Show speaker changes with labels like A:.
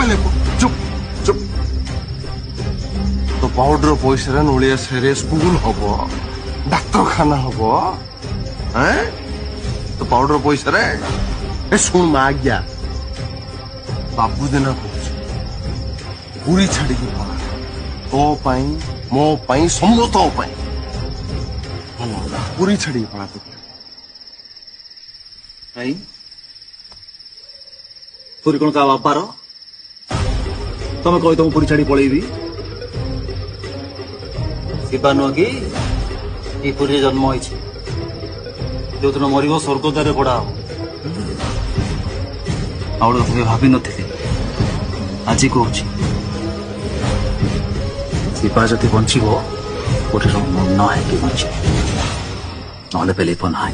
A: पहले चुप चुप तो पाउडर पैसा नोलिया सेरे स्कूल हम डाक्तरखाना हम तो पाउडर पैसा रे शुण मा आज्ञा बाबू देना पूरी छाड़ी पड़ा तो पाई मो पाई समस्त पाई पूरी छाड़ी पड़ा तो
B: नहीं पूरी कौन का बापार तमें कही तुम पूरी छाड़ी पलैबी शिवा नुह कि पूरी जन्म हो जो दिन मर स्वर्गद्वार पड़ा हम आगे भावी नी आज कह शिवा जदि बचब पूरी मन है बच ना पेलिप ना